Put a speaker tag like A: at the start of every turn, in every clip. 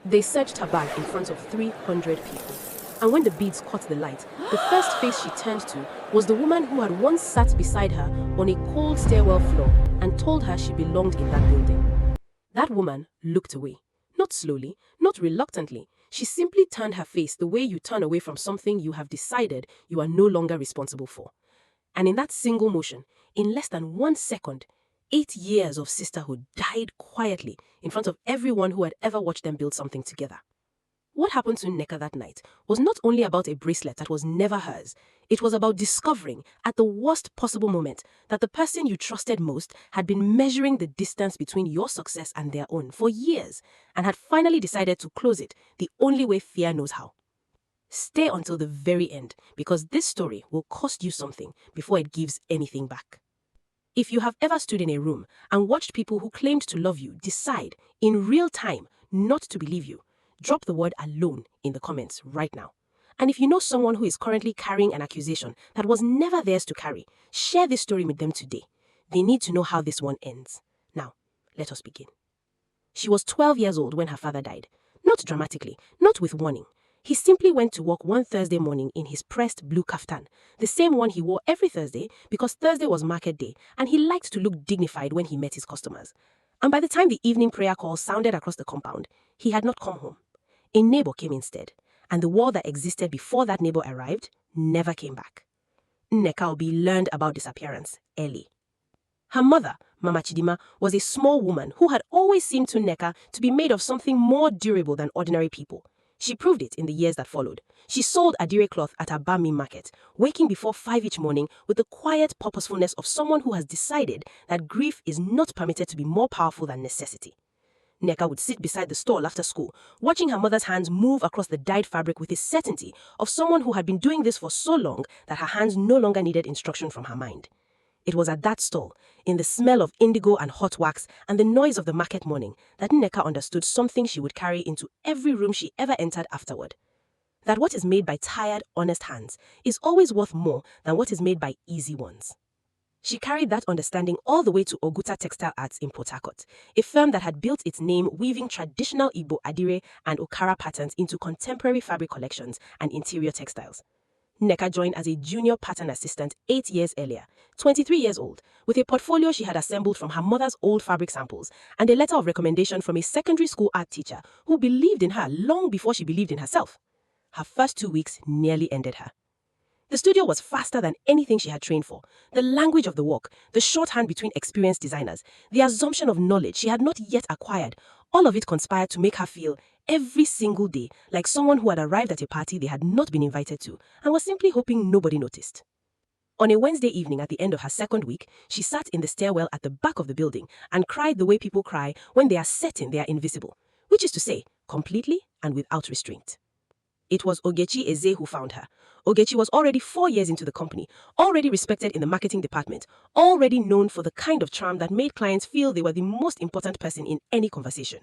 A: They searched her bag in front of 300 people. And when the beads caught the light, the first face she turned to was the woman who had once sat beside her on a cold stairwell floor and told her she belonged in that building. That woman looked away. Not slowly, not reluctantly. She simply turned her face the way you turn away from something you have decided you are no longer responsible for. And in that single motion, in less than 1 second, 8 years of sisterhood died quietly in front of everyone who had ever watched them build something together. What happened to Nneka that night was not only about a bracelet that was never hers, it was about discovering, at the worst possible moment, that the person you trusted most had been measuring the distance between your success and their own for years, and had finally decided to close it the only way fear knows how. Stay until the very end, because this story will cost you something before it gives anything back. If you have ever stood in a room and watched people who claimed to love you decide, in real time, not to believe you, drop the word alone in the comments right now. And if you know someone who is currently carrying an accusation that was never theirs to carry, share this story with them today. They need to know how this one ends. Now, let us begin. She was 12 years old when her father died. Not dramatically, not with warning. He simply went to work one Thursday morning in his pressed blue kaftan, the same one he wore every Thursday because Thursday was market day and he liked to look dignified when he met his customers. And by the time the evening prayer call sounded across the compound, he had not come home. A neighbor came instead, and the war that existed before that neighbor arrived never came back. Nneka Obi learned about disappearance early. Her mother, Mama Chidima, was a small woman who had always seemed to Nneka to be made of something more durable than ordinary people. She proved it in the years that followed. She sold adire cloth at a Bami market, waking before 5 each morning with the quiet purposefulness of someone who has decided that grief is not permitted to be more powerful than necessity. Nneka would sit beside the stall after school, watching her mother's hands move across the dyed fabric with the certainty of someone who had been doing this for so long that her hands no longer needed instruction from her mind. It was at that stall, in the smell of indigo and hot wax and the noise of the market morning, that Nneka understood something she would carry into every room she ever entered afterward. That what is made by tired, honest hands is always worth more than what is made by easy ones. She carried that understanding all the way to Oguta Textile Arts in Port Harcourt, a firm that had built its name weaving traditional Igbo adire and Okara patterns into contemporary fabric collections and interior textiles. Nneka joined as a junior pattern assistant 8 years earlier, 23 years old, with a portfolio she had assembled from her mother's old fabric samples and a letter of recommendation from a secondary school art teacher who believed in her long before she believed in herself. Her first 2 weeks nearly ended her. The studio was faster than anything she had trained for. The language of the work, the shorthand between experienced designers, the assumption of knowledge she had not yet acquired, all of it conspired to make her feel, every single day, like someone who had arrived at a party they had not been invited to and was simply hoping nobody noticed. On a Wednesday evening at the end of her second week, she sat in the stairwell at the back of the building and cried the way people cry when they are certain they are invisible, which is to say, completely and without restraint. It was Ogechi Eze who found her. Ogechi was already 4 years into the company, already respected in the marketing department, already known for the kind of charm that made clients feel they were the most important person in any conversation.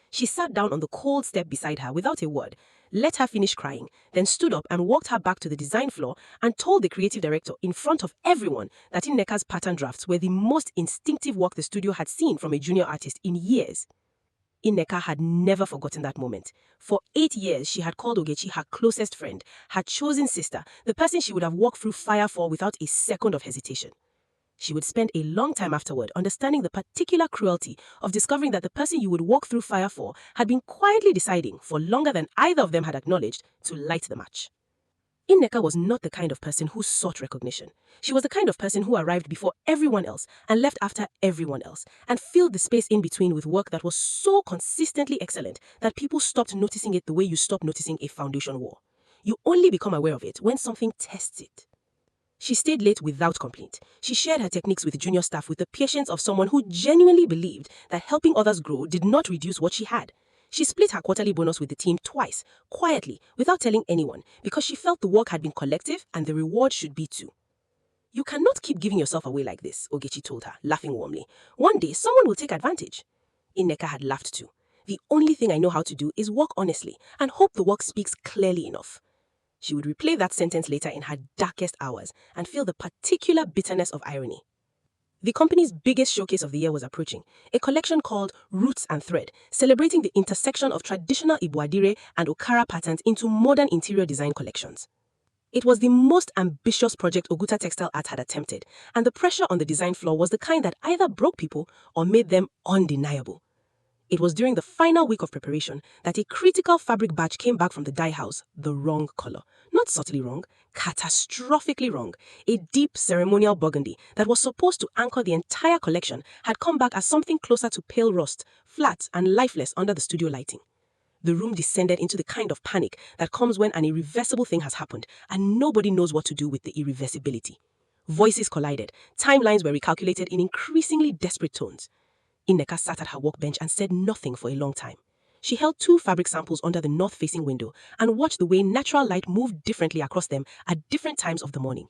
A: She sat down on the cold step beside her without a word, let her finish crying, then stood up and walked her back to the design floor and told the creative director in front of everyone that Nneka's pattern drafts were the most instinctive work the studio had seen from a junior artist in years. Nneka had never forgotten that moment. For 8 years, she had called Ogechi her closest friend, her chosen sister, the person she would have walked through fire for without a second of hesitation. She would spend a long time afterward understanding the particular cruelty of discovering that the person you would walk through fire for had been quietly deciding, for longer than either of them had acknowledged, to light the match. Nneka was not the kind of person who sought recognition. She was the kind of person who arrived before everyone else and left after everyone else, and filled the space in between with work that was so consistently excellent that people stopped noticing it the way you stop noticing a foundation wall. You only become aware of it when something tests it. She stayed late without complaint. She shared her techniques with junior staff with the patience of someone who genuinely believed that helping others grow did not reduce what she had. She split her quarterly bonus with the team twice, quietly, without telling anyone, because she felt the work had been collective and the reward should be too. You cannot keep giving yourself away like this, Ogechi told her, laughing warmly. One day, someone will take advantage. Nneka had laughed too. The only thing I know how to do is work honestly and hope the work speaks clearly enough. She would replay that sentence later in her darkest hours and feel the particular bitterness of irony. The company's biggest showcase of the year was approaching, a collection called Roots and Thread, celebrating the intersection of traditional Ibuadire and Okara patterns into modern interior design collections. It was the most ambitious project Oguta Textile Art had attempted, and the pressure on the design floor was the kind that either broke people or made them undeniable. It was during the final week of preparation that a critical fabric batch came back from the dye house, the wrong color. Not subtly wrong, catastrophically wrong. A deep ceremonial burgundy that was supposed to anchor the entire collection had come back as something closer to pale rust, flat and lifeless under the studio lighting. The room descended into the kind of panic that comes when an irreversible thing has happened and nobody knows what to do with the irreversibility. Voices collided, timelines were recalculated in increasingly desperate tones. Nneka sat at her workbench and said nothing for a long time. She held 2 fabric samples under the north-facing window and watched the way natural light moved differently across them at different times of the morning.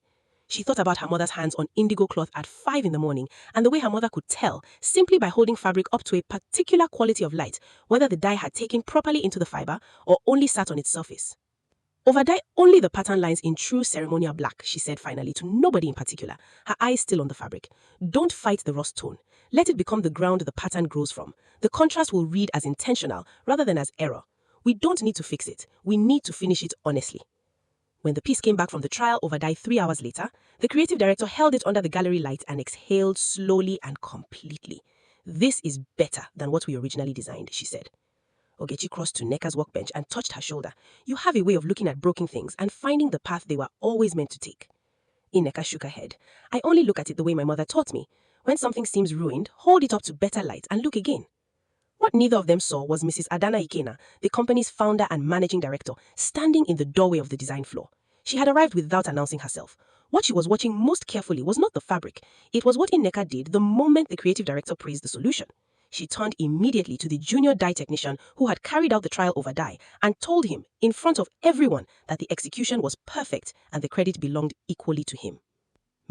A: She thought about her mother's hands on indigo cloth at 5 in the morning and the way her mother could tell, simply by holding fabric up to a particular quality of light, whether the dye had taken properly into the fiber or only sat on its surface. Overdye only the pattern lines in true ceremonial black, she said finally to nobody in particular, her eyes still on the fabric. Don't fight the rust tone. Let it become the ground the pattern grows from. The contrast will read as intentional rather than as error. We don't need to fix it. We need to finish it honestly. When the piece came back from the trial overdye 3 hours later, the creative director held it under the gallery light and exhaled slowly and completely. This is better than what we originally designed, she said. Ogechi crossed to Nneka's workbench and touched her shoulder. You have a way of looking at broken things and finding the path they were always meant to take. Nneka shook her head. I only look at it the way my mother taught me. When something seems ruined, hold it up to better light and look again. What neither of them saw was Mrs. Adana Ikena, the company's founder and managing director, standing in the doorway of the design floor. She had arrived without announcing herself. What she was watching most carefully was not the fabric. It was what Nneka did the moment the creative director praised the solution. She turned immediately to the junior dye technician who had carried out the trial over dye and told him, in front of everyone, that the execution was perfect and the credit belonged equally to him.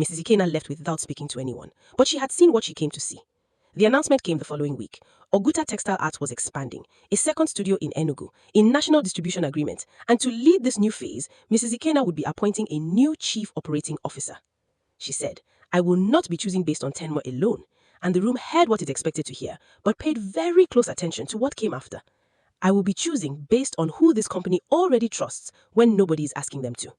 A: Mrs. Ikena left without speaking to anyone, but she had seen what she came to see. The announcement came the following week. Oguta Textile Art was expanding, a second studio in Enugu, in national distribution agreement, and to lead this new phase, Mrs. Ikena would be appointing a new chief operating officer. She said, I will not be choosing based on tenure alone, and the room heard what it expected to hear, but paid very close attention to what came after. I will be choosing based on who this company already trusts when nobody is asking them to.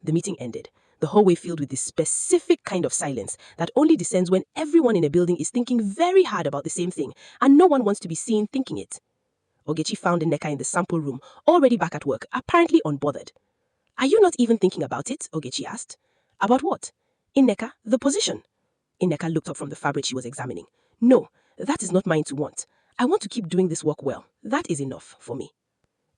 A: The meeting ended, the hallway filled with this specific kind of silence that only descends when everyone in a building is thinking very hard about the same thing and no one wants to be seen thinking it. Ogechi found Nneka in the sample room, already back at work, apparently unbothered. Are you not even thinking about it? Ogechi asked. About what? Nneka, the position. Nneka looked up from the fabric she was examining. No, that is not mine to want. I want to keep doing this work well. That is enough for me.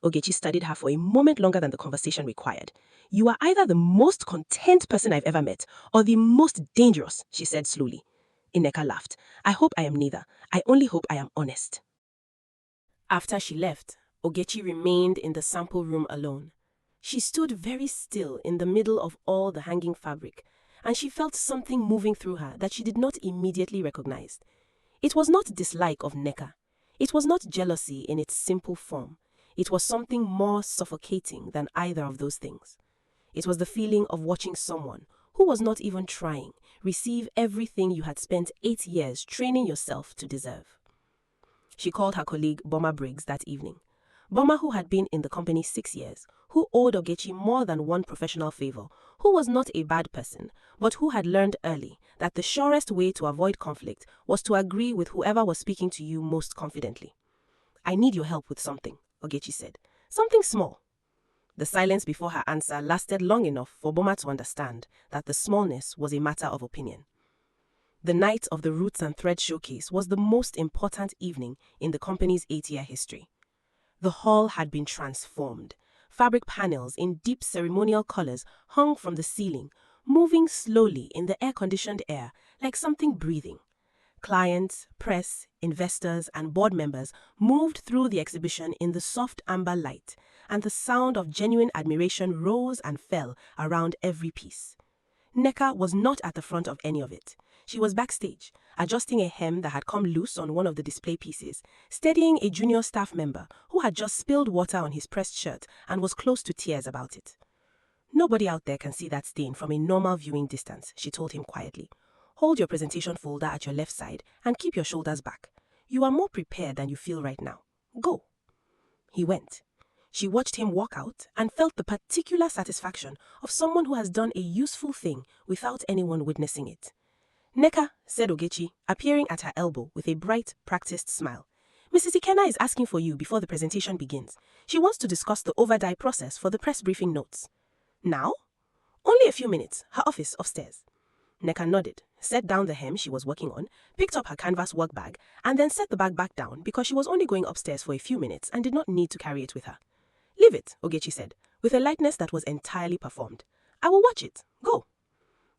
A: Ogechi studied her for a moment longer than the conversation required. You are either the most content person I've ever met, or the most dangerous, she said slowly. Nneka laughed. I hope I am neither. I only hope I am honest. After she left, Ogechi remained in the sample room alone. She stood very still in the middle of all the hanging fabric, and she felt something moving through her that she did not immediately recognize. It was not dislike of Nneka. It was not jealousy in its simple form. It was something more suffocating than either of those things. It was the feeling of watching someone, who was not even trying, receive everything you had spent 8 years training yourself to deserve. She called her colleague Boma Briggs that evening. Boma, who had been in the company 6 years, who owed Ogechi more than one professional favor, who was not a bad person, but who had learned early that the surest way to avoid conflict was to agree with whoever was speaking to you most confidently. I need your help with something, Ogechi said. Something small. The silence before her answer lasted long enough for Boma to understand that the smallness was a matter of opinion. The night of the Roots and Thread showcase was the most important evening in the company's 8-year history. The hall had been transformed. Fabric panels in deep ceremonial colors hung from the ceiling, moving slowly in the air-conditioned air like something breathing. Clients, press, investors, and board members moved through the exhibition in the soft amber light, and the sound of genuine admiration rose and fell around every piece. Nneka was not at the front of any of it. She was backstage, adjusting a hem that had come loose on one of the display pieces, steadying a junior staff member who had just spilled water on his pressed shirt and was close to tears about it. Nobody out there can see that stain from a normal viewing distance, she told him quietly. Hold your presentation folder at your left side and keep your shoulders back. You are more prepared than you feel right now. Go." He went. She watched him walk out and felt the particular satisfaction of someone who has done a useful thing without anyone witnessing it. "Nneka," said Ogechi, appearing at her elbow with a bright, practiced smile. "Mrs. Ikenna is asking for you before the presentation begins. She wants to discuss the over-die process for the press briefing notes." "Now?" "Only a few minutes. Her office upstairs." Nneka nodded, set down the hem she was working on, picked up her canvas work bag, and then set the bag back down because she was only going upstairs for a few minutes and did not need to carry it with her. "Leave it," Ogechi said, with a lightness that was entirely performed. "I will watch it. Go."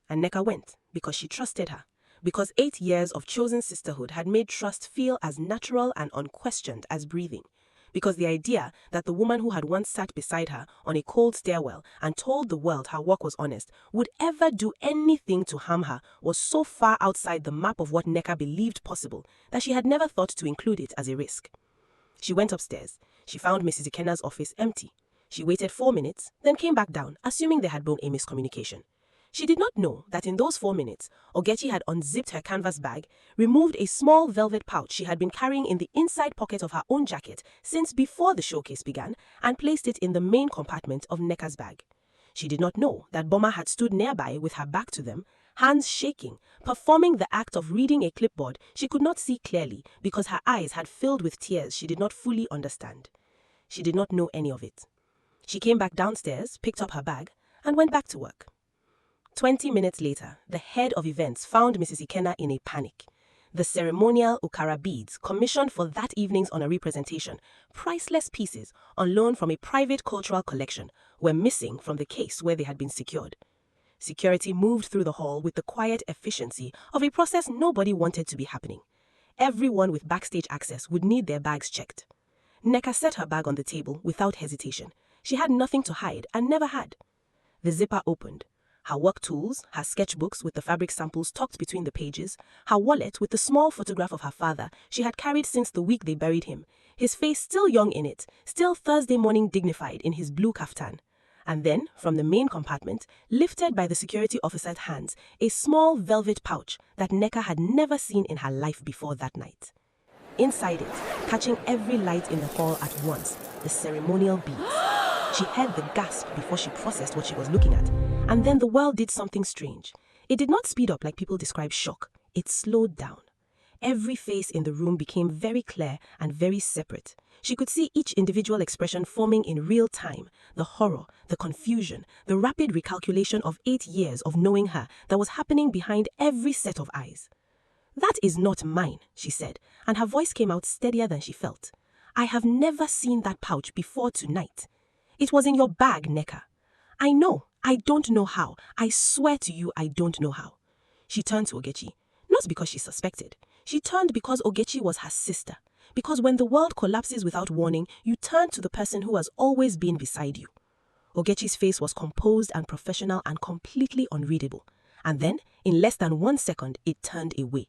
A: And Nneka went, because she trusted her, because 8 years of chosen sisterhood had made trust feel as natural and unquestioned as breathing, because the idea that the woman who had once sat beside her on a cold stairwell and told the world her work was honest would ever do anything to harm her was so far outside the map of what Nneka believed possible that she had never thought to include it as a risk. She went upstairs. She found Mrs. Ikenna's office empty. She waited 4 minutes, then came back down, assuming there had been a miscommunication. She did not know that in those 4 minutes, Ogechi had unzipped her canvas bag, removed a small velvet pouch she had been carrying in the inside pocket of her own jacket since before the showcase began, and placed it in the main compartment of Nneka's bag. She did not know that Boma had stood nearby with her back to them, hands shaking, performing the act of reading a clipboard she could not see clearly because her eyes had filled with tears she did not fully understand. She did not know any of it. She came back downstairs, picked up her bag, and went back to work. 20 minutes later, the head of events found Mrs. Ikenna in a panic. The ceremonial Okara beads, commissioned for that evening's honorary presentation, priceless pieces on loan from a private cultural collection, were missing from the case where they had been secured. Security moved through the hall with the quiet efficiency of a process nobody wanted to be happening. Everyone with backstage access would need their bags checked. Nneka set her bag on the table without hesitation. She had nothing to hide and never had. The zipper opened. Her work tools, her sketchbooks with the fabric samples tucked between the pages, her wallet with the small photograph of her father she had carried since the week they buried him, his face still young in it, still Thursday morning dignified in his blue kaftan. And then, from the main compartment, lifted by the security officer's hands, a small velvet pouch that Nneka had never seen in her life before that night. Inside it, catching every light in the hall at once, the ceremonial beads. She heard the gasp before she processed what she was looking at, and then the world did something strange. It did not speed up like people describe shock. It slowed down. Every face in the room became very clear and very separate. She could see each individual expression forming in real time, the horror, the confusion, the rapid recalculation of 8 years of knowing her that was happening behind every set of eyes. "That is not mine," she said, and her voice came out steadier than she felt. "I have never seen that pouch before tonight. It was in your bag, Nneka. I know. I don't know how. I swear to you I don't know how." She turned to Ogechi, not because she suspected. She turned because Ogechi was her sister. Because when the world collapses without warning, you turn to the person who has always been beside you. Ogechi's face was composed and professional and completely unreadable. And then, in less than 1 second, it turned away.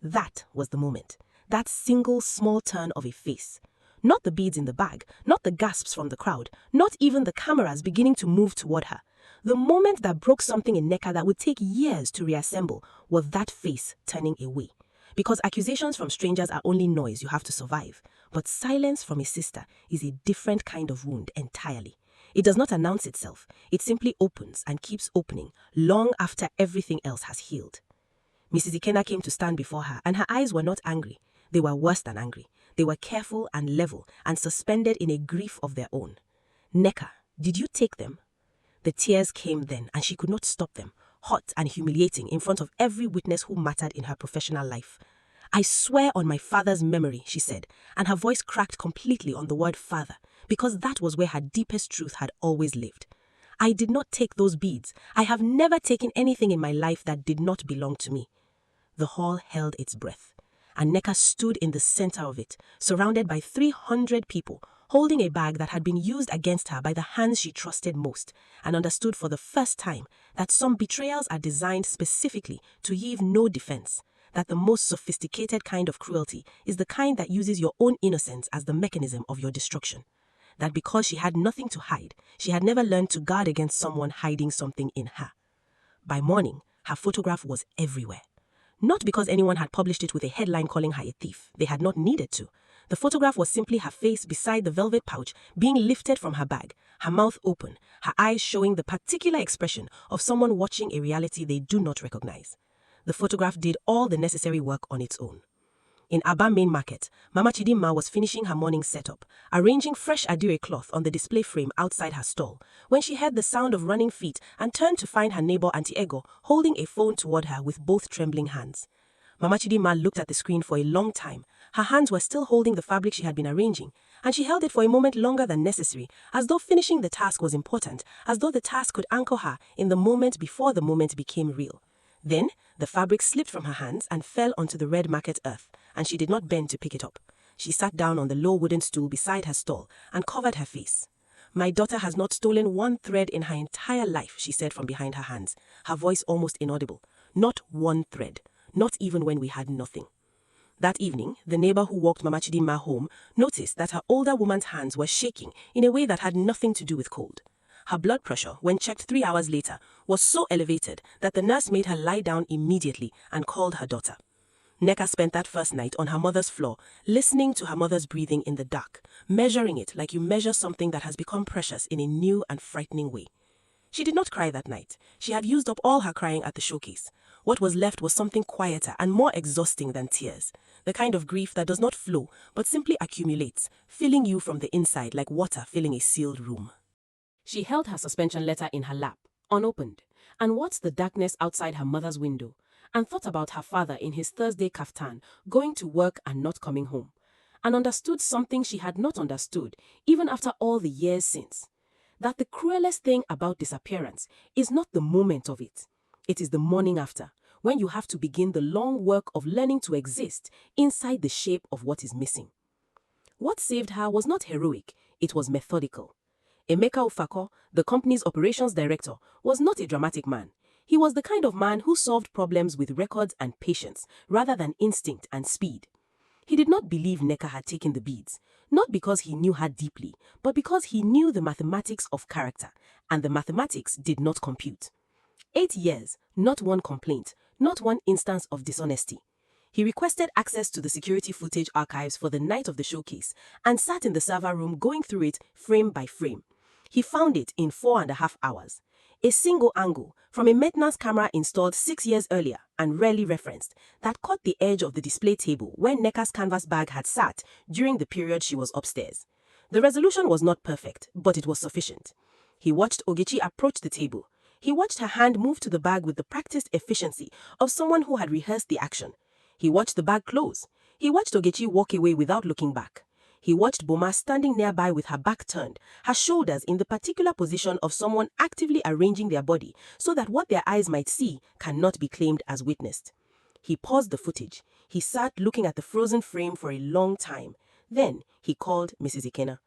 A: That was the moment. That single small turn of a face. Not the beads in the bag, not the gasps from the crowd, not even the cameras beginning to move toward her. The moment that broke something in Nneka that would take years to reassemble was that face turning away. Because accusations from strangers are only noise you have to survive. But silence from a sister is a different kind of wound entirely. It does not announce itself. It simply opens and keeps opening long after everything else has healed. Mrs. Ikenna came to stand before her, and her eyes were not angry. They were worse than angry. They were careful and level and suspended in a grief of their own. "Nneka, did you take them?" The tears came then, and she could not stop them, hot and humiliating in front of every witness who mattered in her professional life. "I swear on my father's memory," she said, and her voice cracked completely on the word father, because that was where her deepest truth had always lived. "I did not take those beads. I have never taken anything in my life that did not belong to me." The hall held its breath, and Nneka stood in the center of it, surrounded by 300 people, holding a bag that had been used against her by the hands she trusted most, and understood for the first time that some betrayals are designed specifically to leave no defense, that the most sophisticated kind of cruelty is the kind that uses your own innocence as the mechanism of your destruction. That because she had nothing to hide, she had never learned to guard against someone hiding something in her. By morning, her photograph was everywhere. Not because anyone had published it with a headline calling her a thief. They had not needed to. The photograph was simply her face beside the velvet pouch being lifted from her bag, her mouth open, her eyes showing the particular expression of someone watching a reality they do not recognize. The photograph did all the necessary work on its own. In Aba Main Market, Mama Chidinma was finishing her morning setup, arranging fresh adire cloth on the display frame outside her stall, when she heard the sound of running feet and turned to find her neighbor Auntie Ego holding a phone toward her with both trembling hands. Mama Chidinma looked at the screen for a long time. Her hands were still holding the fabric she had been arranging, and she held it for a moment longer than necessary, as though finishing the task was important, as though the task could anchor her in the moment before the moment became real. Then, the fabric slipped from her hands and fell onto the red market earth, and she did not bend to pick it up. She sat down on the low wooden stool beside her stall and covered her face. "My daughter has not stolen one thread in her entire life," she said from behind her hands, her voice almost inaudible. "Not one thread, not even when we had nothing." That evening, the neighbor who walked Mama Chidinma home noticed that her older woman's hands were shaking in a way that had nothing to do with cold. Her blood pressure, when checked 3 hours later, was so elevated that the nurse made her lie down immediately and called her daughter. Nneka spent that first night on her mother's floor, listening to her mother's breathing in the dark, measuring it like you measure something that has become precious in a new and frightening way. She did not cry that night. She had used up all her crying at the showcase. What was left was something quieter and more exhausting than tears, the kind of grief that does not flow but simply accumulates, filling you from the inside like water filling a sealed room. She held her suspension letter in her lap, unopened, and watched the darkness outside her mother's window, and thought about her father in his Thursday kaftan, going to work and not coming home, and understood something she had not understood even after all the years since. That the cruelest thing about disappearance is not the moment of it. It is the morning after, when you have to begin the long work of learning to exist inside the shape of what is missing. What saved her was not heroic, it was methodical. Emeka Ufako, the company's operations director, was not a dramatic man. He was the kind of man who solved problems with records and patience, rather than instinct and speed. He did not believe Nneka had taken the beads, not because he knew her deeply, but because he knew the mathematics of character, and the mathematics did not compute. 8 years, not one complaint, not one instance of dishonesty. He requested access to the security footage archives for the night of the showcase and sat in the server room going through it frame by frame. He found it in 4.5 hours. A single angle from a maintenance camera installed 6 years earlier and rarely referenced that caught the edge of the display table where Nneka's canvas bag had sat during the period she was upstairs. The resolution was not perfect, but it was sufficient. He watched Ogechi approach the table. He watched her hand move to the bag with the practiced efficiency of someone who had rehearsed the action. He watched the bag close. He watched Ogechi walk away without looking back. He watched Boma standing nearby with her back turned, her shoulders in the particular position of someone actively arranging their body so that what their eyes might see cannot be claimed as witnessed. He paused the footage. He sat looking at the frozen frame for a long time. Then he called Mrs. Ikena.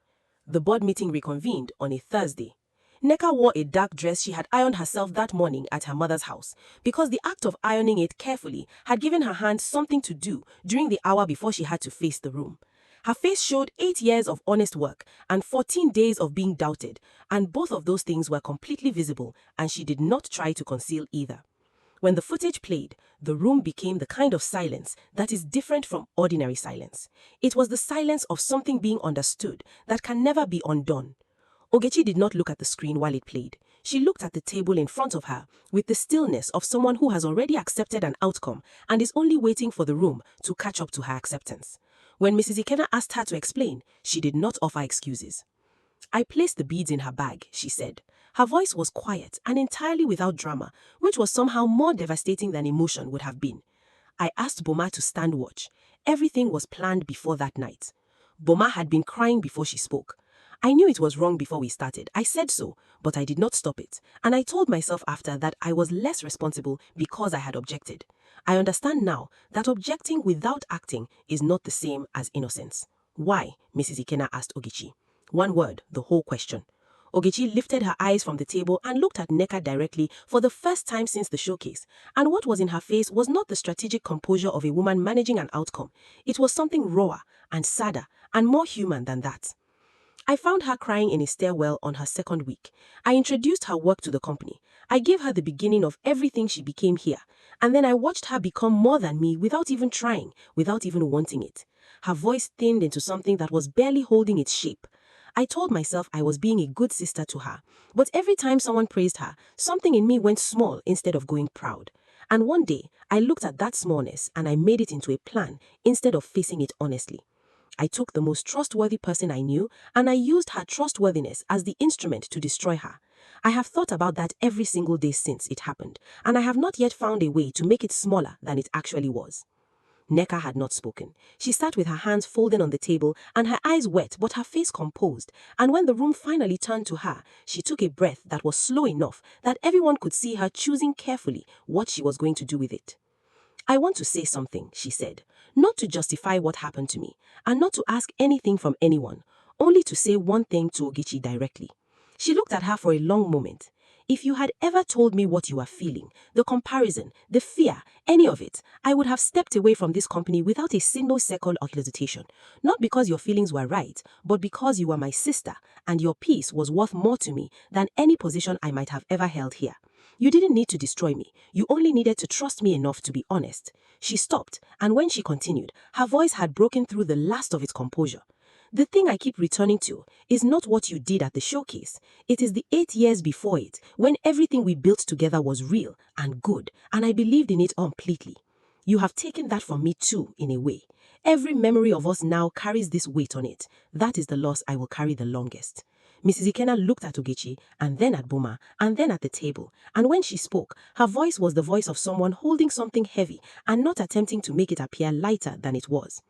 A: The board meeting reconvened on a Thursday. Nneka wore a dark dress she had ironed herself that morning at her mother's house, because the act of ironing it carefully had given her hand something to do during the hour before she had to face the room. Her face showed 8 years of honest work and 14 days of being doubted, and both of those things were completely visible, and she did not try to conceal either. When the footage played, the room became the kind of silence that is different from ordinary silence. It was the silence of something being understood that can never be undone. Ogechi did not look at the screen while it played. She looked at the table in front of her with the stillness of someone who has already accepted an outcome and is only waiting for the room to catch up to her acceptance. When Mrs. Ikena asked her to explain, she did not offer excuses. "I placed the beads in her bag," she said. Her voice was quiet and entirely without drama, which was somehow more devastating than emotion would have been. "I asked Boma to stand watch. Everything was planned before that night." Boma had been crying before she spoke. "I knew it was wrong before we started. I said so, but I did not stop it. And I told myself after that I was less responsible because I had objected. I understand now that objecting without acting is not the same as innocence." "Why?" Mrs. Ikena asked Ogechi. One word, the whole question. Ogechi lifted her eyes from the table and looked at Nneka directly for the first time since the showcase. And what was in her face was not the strategic composure of a woman managing an outcome. It was something rawer and sadder and more human than that. "I found her crying in a stairwell on her second week. I introduced her work to the company. I gave her the beginning of everything she became here. And then I watched her become more than me without even trying, without even wanting it. Her voice thinned into something that was barely holding its shape. I told myself I was being a good sister to her, but every time someone praised her, something in me went small instead of going proud. And one day, I looked at that smallness and I made it into a plan instead of facing it honestly. I took the most trustworthy person I knew and I used her trustworthiness as the instrument to destroy her. I have thought about that every single day since it happened, and I have not yet found a way to make it smaller than it actually was. Nneka had not spoken. She sat with her hands folded on the table and her eyes wet but her face composed, and when the room finally turned to her, she took a breath that was slow enough that everyone could see her choosing carefully what she was going to do with it. I want to say something, she said, not to justify what happened to me, and not to ask anything from anyone, only to say one thing to Ogechi directly. She looked at her for a long moment. If you had ever told me what you were feeling, the comparison, the fear, any of it, I would have stepped away from this company without a single second of hesitation. Not because your feelings were right, but because you were my sister, and your peace was worth more to me than any position I might have ever held here. You didn't need to destroy me. You only needed to trust me enough to be honest. She stopped, and when she continued, her voice had broken through the last of its composure. The thing I keep returning to is not what you did at the showcase. It is the 8 years before it, when everything we built together was real and good, and I believed in it completely. You have taken that from me too, in a way. Every memory of us now carries this weight on it. That is the loss I will carry the longest. Mrs. Ikena looked at Ogechi, and then at Boma, and then at the table, and when she spoke, her voice was the voice of someone holding something heavy and not attempting to make it appear lighter than it was.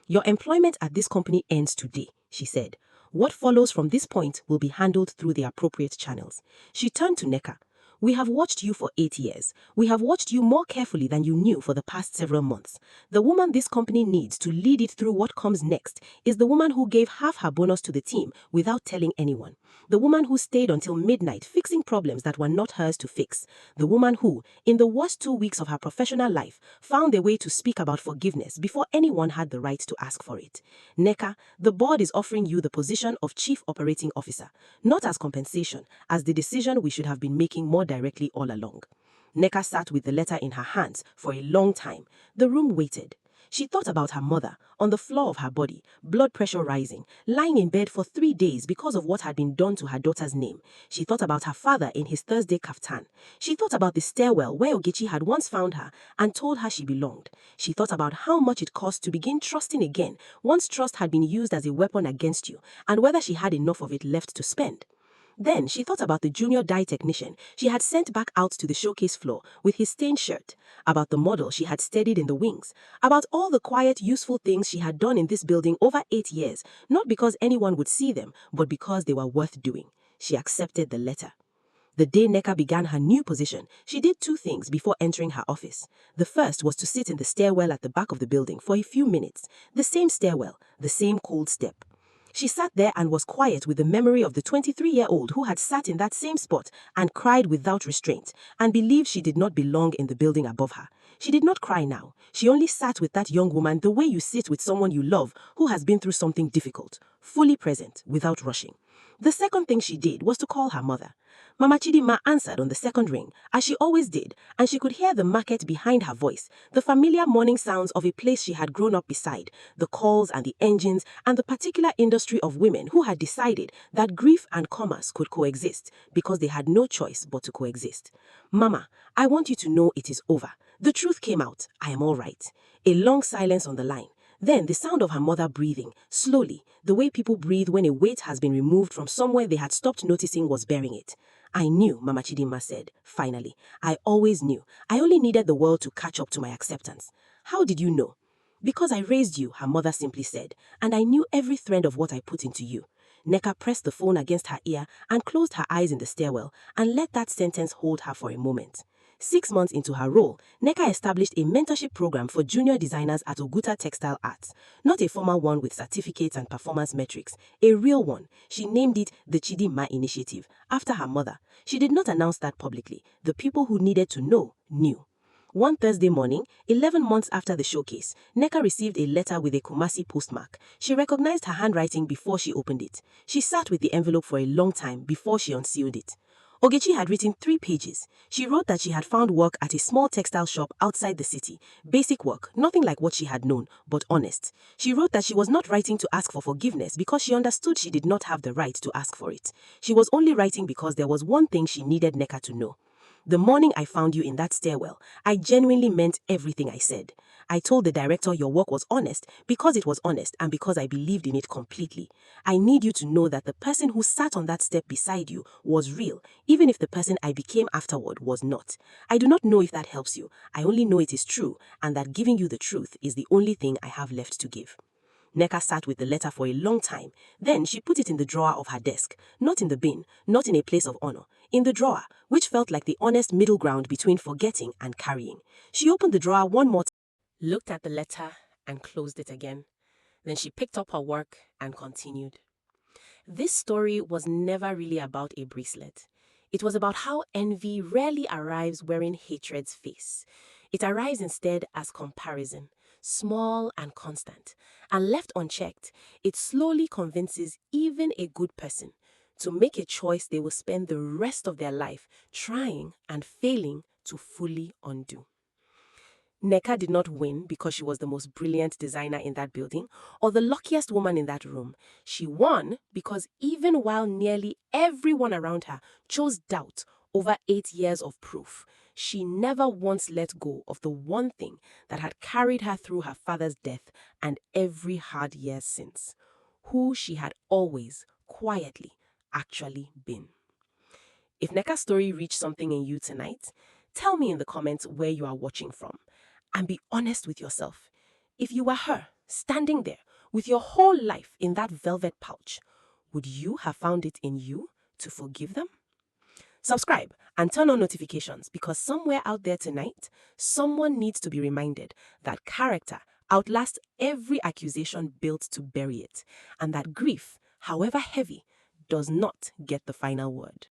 A: Your employment at this company ends today, she said. What follows from this point will be handled through the appropriate channels. She turned to Nneka. We have watched you for 8 years. We have watched you more carefully than you knew for the past several months. The woman this company needs to lead it through what comes next is the woman who gave half her bonus to the team without telling anyone. The woman who stayed until midnight fixing problems that were not hers to fix. The woman who, in the worst 2 weeks of her professional life, found a way to speak about forgiveness before anyone had the right to ask for it. Nneka, the board is offering you the position of Chief Operating Officer, not as compensation, as the decision we should have been making more directly all along. Nneka sat with the letter in her hands for a long time. The room waited. She thought about her mother, on the floor of her body, blood pressure rising, lying in bed for 3 days because of what had been done to her daughter's name. She thought about her father in his Thursday kaftan. She thought about the stairwell where Ogechi had once found her and told her she belonged. She thought about how much it cost to begin trusting again once trust had been used as a weapon against you, and whether she had enough of it left to spend. Then she thought about the junior dye technician she had sent back out to the showcase floor with his stained shirt, about the model she had steadied in the wings, about all the quiet, useful things she had done in this building over 8 years, not because anyone would see them, but because they were worth doing. She accepted the letter. The day Nneka began her new position, she did 2 things before entering her office. The first was to sit in the stairwell at the back of the building for a few minutes. The same stairwell, the same cold step. She sat there and was quiet with the memory of the 23-year-old who had sat in that same spot and cried without restraint and believed she did not belong in the building above her. She did not cry now. She only sat with that young woman the way you sit with someone you love who has been through something difficult, fully present, without rushing. The second thing she did was to call her mother. Mama Chidima answered on the second ring, as she always did, and she could hear the market behind her voice, the familiar morning sounds of a place she had grown up beside, the calls and the engines, and the particular industry of women who had decided that grief and commerce could coexist because they had no choice but to coexist. Mama, I want you to know it is over. The truth came out. I am all right. A long silence on the line. Then the sound of her mother breathing, slowly, the way people breathe when a weight has been removed from somewhere they had stopped noticing was bearing it. I knew, Mama Chidima said, finally. I always knew. I only needed the world to catch up to my acceptance. How did you know? Because I raised you, her mother simply said, and I knew every thread of what I put into you. Nneka pressed the phone against her ear and closed her eyes in the stairwell and let that sentence hold her for a moment. 6 months into her role, Nneka established a mentorship program for junior designers at Oguta Textile Arts. Not a formal one with certificates and performance metrics, a real one. She named it the Chidima Initiative, after her mother. She did not announce that publicly. The people who needed to know, knew. One Thursday morning, 11 months after the showcase, Nneka received a letter with a Kumasi postmark. She recognized her handwriting before she opened it. She sat with the envelope for a long time before she unsealed it. Ogechi had written 3 pages. She wrote that she had found work at a small textile shop outside the city. Basic work, nothing like what she had known, but honest. She wrote that she was not writing to ask for forgiveness because she understood she did not have the right to ask for it. She was only writing because there was one thing she needed Nneka to know. The morning I found you in that stairwell, I genuinely meant everything I said. I told the director your work was honest because it was honest and because I believed in it completely. I need you to know that the person who sat on that step beside you was real, even if the person I became afterward was not. I do not know if that helps you. I only know it is true, and that giving you the truth is the only thing I have left to give. Nneka sat with the letter for a long time. Then she put it in the drawer of her desk, not in the bin, not in a place of honor, in the drawer, which felt like the honest middle ground between forgetting and carrying. She opened the drawer one more time, looked at the letter, and closed it again. Then she picked up her work and continued. This story was never really about a bracelet. It was about how envy rarely arrives wearing hatred's face. It arrives instead as comparison, small and constant, and left unchecked, it slowly convinces even a good person to make a choice they will spend the rest of their life trying and failing to fully undo. Nneka did not win because she was the most brilliant designer in that building or the luckiest woman in that room. She won because even while nearly everyone around her chose doubt over 8 years of proof, she never once let go of the one thing that had carried her through her father's death and every hard year since, who she had always, quietly, actually been. If Nneka's story reached something in you tonight, tell me in the comments where you are watching from. And be honest with yourself. If you were her, standing there, with your whole life in that velvet pouch, would you have found it in you to forgive them? Subscribe and turn on notifications because somewhere out there tonight, someone needs to be reminded that character outlasts every accusation built to bury it, and that grief, however heavy, does not get the final word.